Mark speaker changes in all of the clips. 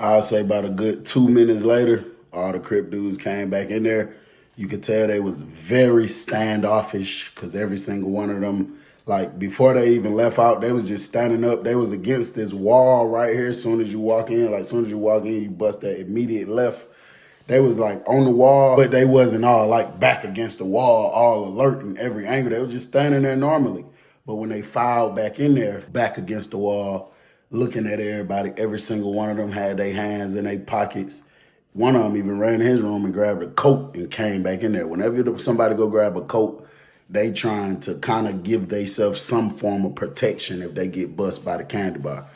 Speaker 1: I'll say about a good 2 minutes later, all the Crip dudes came back in there. You could tell they was very standoffish because every single one of them, like before they even left out, they was just standing up. They was against this wall right here. As soon as you walk in, like as soon as you walk in, you bust that immediate left. They was like on the wall, but they wasn't all like back against the wall, all alert in every angle. They were just standing there normally. But when they filed back in there, back against the wall, looking at everybody, every single one of them had their hands in their pockets. One of them even ran in his room and grabbed a coat and came back in there. Whenever somebody go grab a coat, they trying to kind of give themselves some form of protection if they get bust by the candy bar.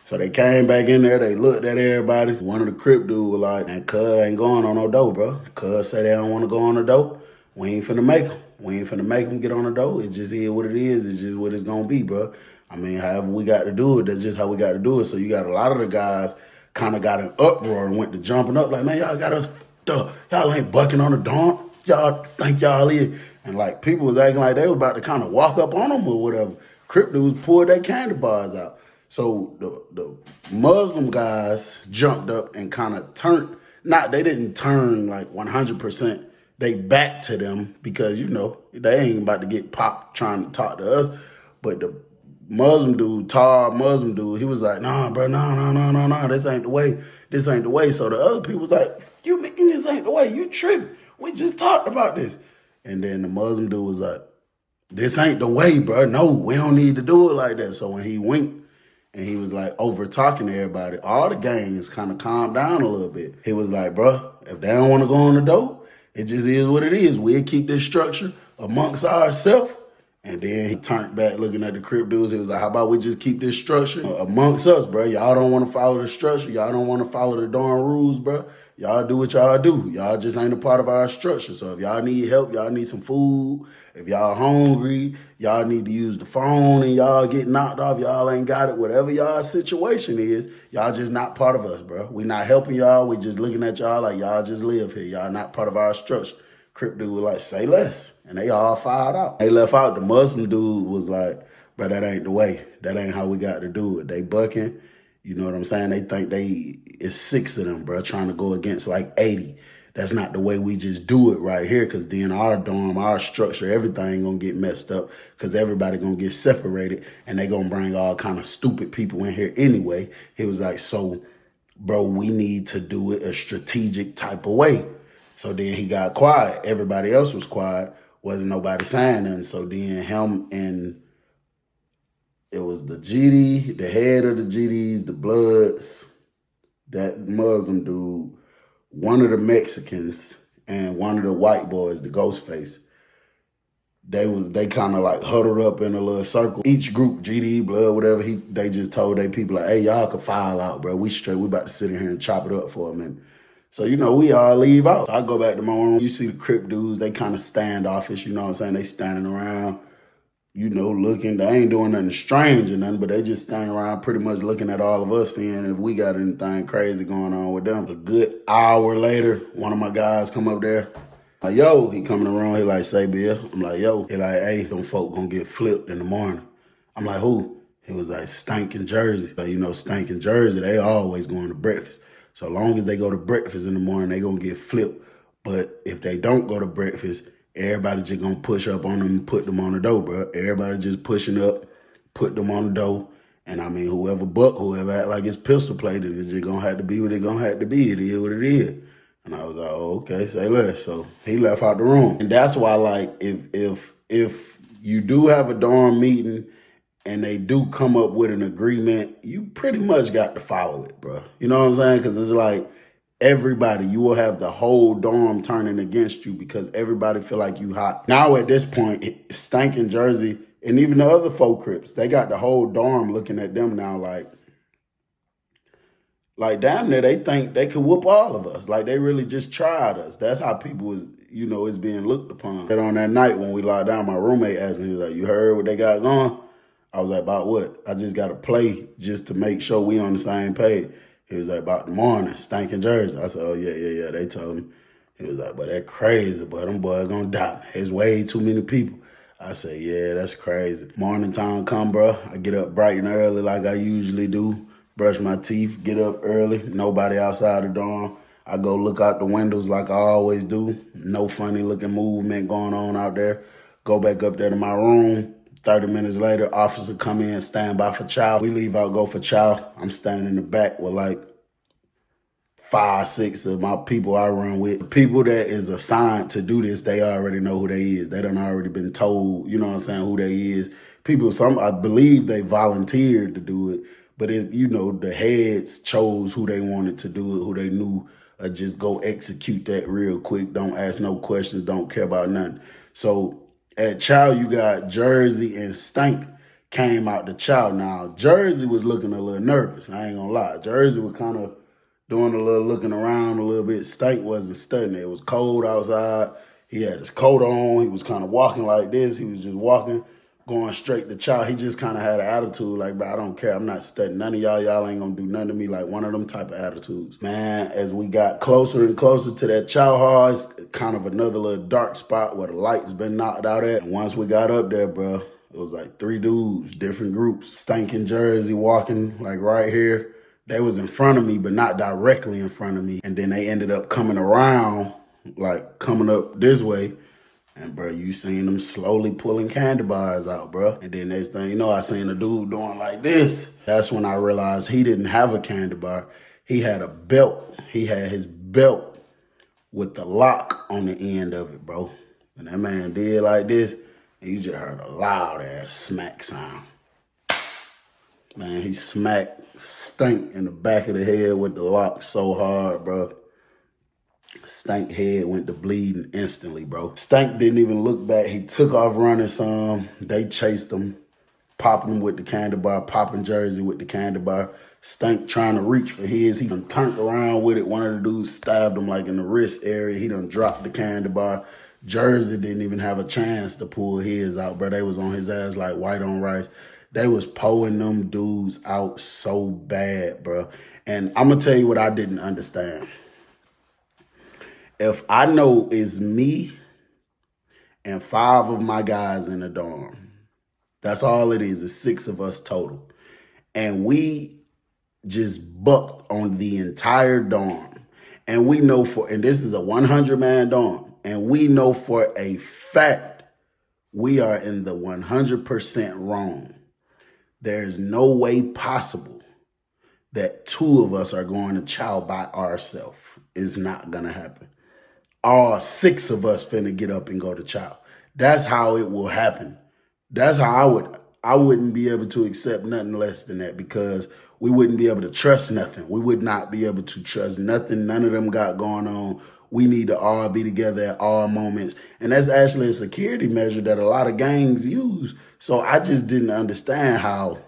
Speaker 1: So they came back in there, they looked at everybody. One of the Crip dudes was like, man, cuz ain't going on no dope, bro. Cuz say they don't want to go on the dope. We ain't finna make them. We ain't finna make them get on the dope. It just is what it is. It's just what it's gonna be, bro. I mean, however we got to do it, that's just how we got to do it. So you got a lot of the guys kind of got an uproar and went to jumping up like, man, y'all got us, y'all ain't bucking on the dawn. Y'all think y'all is. And like people was acting like they was about to kind of walk up on them or whatever. Crip dudes pulled their candy bars out. So the Muslim guys jumped up and kind of turned, they didn't turn like 100%. They back to them because, they ain't about to get popped trying to talk to us. But the Muslim dude, tall Muslim dude, he was like, nah, bro, no, this ain't the way. This ain't the way. So the other people was like, you making this ain't the way. You tripping. We just talked about this. And then the Muslim dude was like, this ain't the way, bro. No, we don't need to do it like that. So when he winked, and he was like over talking to everybody, all the gangs kind of calmed down a little bit. He was like, bro, if they don't want to go on the dope, it just is what it is. We'll keep this structure amongst ourselves. And then he turned back looking at the Crip dudes. He was like, how about we just keep this structure amongst us, bro? Y'all don't want to follow the structure. Y'all don't want to follow the darn rules, bro. Y'all do what y'all do. Y'all just ain't a part of our structure. So if y'all need help, y'all need some food. If y'all hungry, y'all need to use the phone and y'all get knocked off, y'all ain't got it. Whatever y'all situation is, y'all just not part of us, bro. We not helping y'all. We just looking at y'all like y'all just live here. Y'all not part of our structure. Crip dude was like, say less. And they all fired out. They left out. The Muslim dude was like, bro, that ain't the way. That ain't how we got to do it. They bucking. You know what I'm saying? They think it's 6 of them, bro, trying to go against like 80. That's not the way we just do it right here, because then our dorm, our structure, everything gonna get messed up because everybody gonna get separated and they gonna bring all kind of stupid people in here anyway. He was like, so, bro, we need to do it a strategic type of way. So then he got quiet. Everybody else was quiet. Wasn't nobody saying nothing. So then him and it was the GD, the head of the GDs, the Bloods, that Muslim dude, one of the Mexicans, and one of the white boys, the Ghostface. They kind of like huddled up in a little circle. Each group, GD, Blood, whatever, they just told their people like, hey, y'all can file out, bro. We straight. We about to sit in here and chop it up for a minute. So, we all leave out. So I go back to my room. You see the Crip dudes, they kind of standoffish, you know what I'm saying? They standing around, looking. They ain't doing nothing strange or nothing, but they just standing around pretty much looking at all of us, seeing if we got anything crazy going on with them. A good hour later, one of my guys come up there. Like, yo, he coming around, he like, say, Bill. I'm like, yo. He like, hey, them folk gonna get flipped in the morning. I'm like, who? He was like, Stinking Jersey. So, Stinking Jersey, they always going to breakfast. So long as they go to breakfast in the morning, they gonna get flipped. But if they don't go to breakfast, everybody just gonna push up on them and put them on the dough, bro. Everybody just pushing up, put them on the dough. And I mean, whoever act like it's pistol plated, it's just gonna have to be what it gonna have to be. It is what it is. And I was like, oh, okay, say less. So he left out the room. And that's why, like, if you do have a dorm meeting and they do come up with an agreement, you pretty much got to follow it, bro. You know what I'm saying? Because it's like everybody, you will have the whole dorm turning against you because everybody feel like you hot. Now at this point, Stinking Jersey and even the other 4 Crips, they got the whole dorm looking at them now like damn near they think they could whoop all of us. Like they really just tried us. That's how people is, is being looked upon. And on that night when we locked down, my roommate asked me, he was like, you heard what they got going? I was like, about what? I just got to play just to make sure we on the same page. He was like, about the morning, Stinking Jersey. I said, oh, yeah, they told me. He was like, but that crazy, but them boys gonna die. There's way too many people. I said, yeah, that's crazy. Morning time come, bro. I get up bright and early like I usually do. brush my teeth, get up early, nobody outside the dorm. I go look out the windows like I always do. No funny looking movement going on out there. Go back up there to my room. 30 minutes later, officer come in, stand by for chow. We leave out, go for chow. I'm standing in the back with like 5, 6 of my people I run with. The people that is assigned to do this, they already know who they is. They done already been told, you know what I'm saying, who they is. People, some, I believe they volunteered to do it, but it, you know, the heads chose who they wanted to do it, who they knew just go execute that real quick. Don't ask no questions, don't care about nothing. So at Chow, you got Jersey and Stank came out to Chow. Now, Jersey was looking a little nervous. I ain't gonna lie. Jersey was kind of doing a little looking around a little bit. Stank wasn't studying. It was cold outside. He had his coat on. He was kind of walking like this. He was just walking, going straight to Chow. He just kind of had an attitude like, bro, I don't care. I'm not studying. None of y'all. Y'all ain't going to do nothing to me. Like one of them type of attitudes. Man, as we got closer and closer to that Chow hall, it's kind of another little dark spot where the lights been knocked out at. And once we got up there, bro, it was like 3 dudes, different groups. Stank in Jersey walking like right here. They was in front of me, but not directly in front of me. And then they ended up coming around, like coming up this way. And bro, you seen them slowly pulling candy bars out, bro. And then next thing you know, I seen a dude doing like this. That's when I realized he didn't have a candy bar. He had a belt. He had his belt with the lock on the end of it, bro. And that man did like this, and you just heard a loud ass smack sound. Man, he smacked Stank in the back of the head with the lock so hard, bro. Stank head went to bleeding instantly, bro. Stank didn't even look back. He took off running some. They chased him, popping him with the candy bar, popping Jersey with the candy bar. Stank trying to reach for his. He done turned around with it. One of the dudes stabbed him like in the wrist area. He done dropped the candy bar. Jersey didn't even have a chance to pull his out, bro. They was on his ass like white on rice. They was pulling them dudes out so bad, bro. And I'm going to tell you what I didn't understand. If I know it's me and 5 of my guys in the dorm, that's all it is. It's 6 of us total. And we just bucked on the entire dorm. And we know and this is a 100-man dorm. And we know for a fact we are in the 100% wrong. There's no way possible that 2 of us are going to chow by ourselves. It's not going to happen. All 6 of us finna get up and go to chow. That's how it will happen. That's how I wouldn't be able to accept nothing less than that, because we wouldn't be able to trust nothing. We would not be able to trust nothing none of them got going on. We need to all be together at all moments. And that's actually a security measure that a lot of gangs use. So I just didn't understand how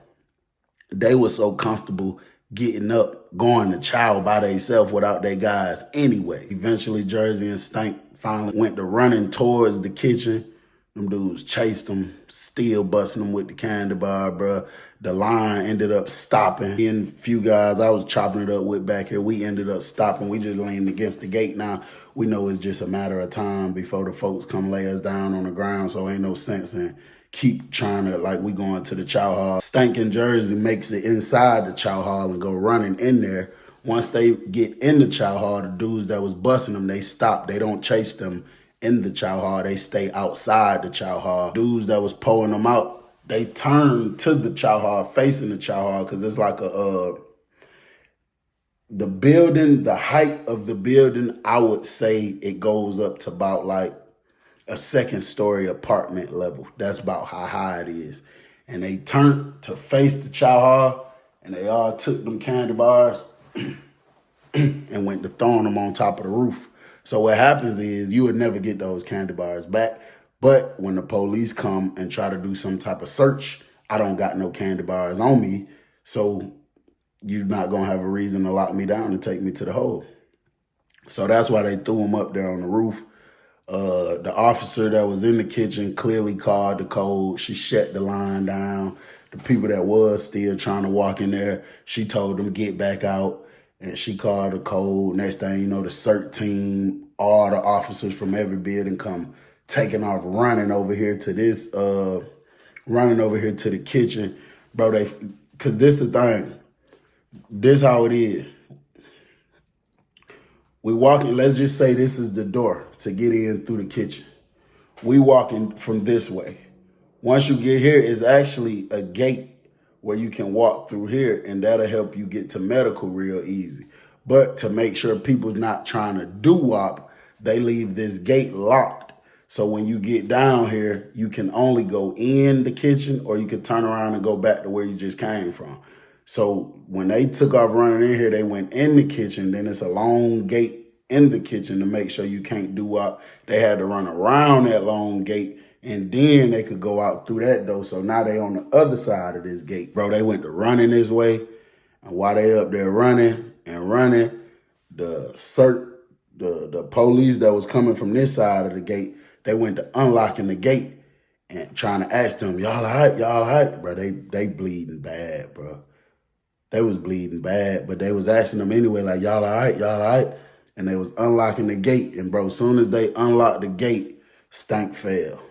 Speaker 1: they were so comfortable getting up, going to chow by themselves without their guys anyway. Eventually, Jersey and Stank finally went to running towards the kitchen. Them dudes chased them, still busting them with the candy bar, bro. The line ended up stopping. Me and a few guys I was chopping it up with back here, we ended up stopping. We just leaned against the gate now. We know it's just a matter of time before the folks come lay us down on the ground, so ain't no sense in keep trying to, like, we going to the chow hall. Stank in Jersey makes it inside the chow hall and go running in there. Once they get in the chow hall, the dudes that was busting them, they stop. They don't chase them in the chow hall. They stay outside the chow hall. Dudes that was pulling them out, they turn to the chow hall, facing the chow hall, because it's like the building, the height of the building, I would say it goes up to about like a 2nd-story apartment level. That's about how high it is. And they turned to face the chow hall, and they all took them candy bars and went to throwing them on top of the roof. So what happens is you would never get those candy bars back. But when the police come and try to do some type of search, I don't got no candy bars on me. So you're not going to have a reason to lock me down and take me to the hole. So that's why they threw them up there on the roof. The officer that was in the kitchen clearly called the code. She shut the line down. The people that was still trying to walk in there, she told them get back out, and she called the code. Next thing you know, the CERT team, all the officers from every building come taking off, running over here to this, running over here to the kitchen. Bro, because this the thing. This how it is. We walking, let's just say this is the door to get in through the kitchen. We walking from this way. Once you get here, it's actually a gate where you can walk through here, and that'll help you get to medical real easy. But to make sure people's not trying to do-wop, they leave this gate locked. So when you get down here, you can only go in the kitchen, or you can turn around and go back to where you just came from. So when they took off running in here, they went in the kitchen. Then it's a long gate in the kitchen to make sure you can't do-wop. They had to run around that long gate, and then they could go out through that door. So now they on the other side of this gate. Bro, they went to running this way. And while they up there running and running, the police that was coming from this side of the gate, they went to unlocking the gate and trying to ask them, y'all all right, y'all all right? Bro, they bleeding bad, bro. They was bleeding bad, but they was asking them anyway, like, y'all all right, y'all all right? And they was unlocking the gate. And bro, as soon as they unlocked the gate, Stank fell.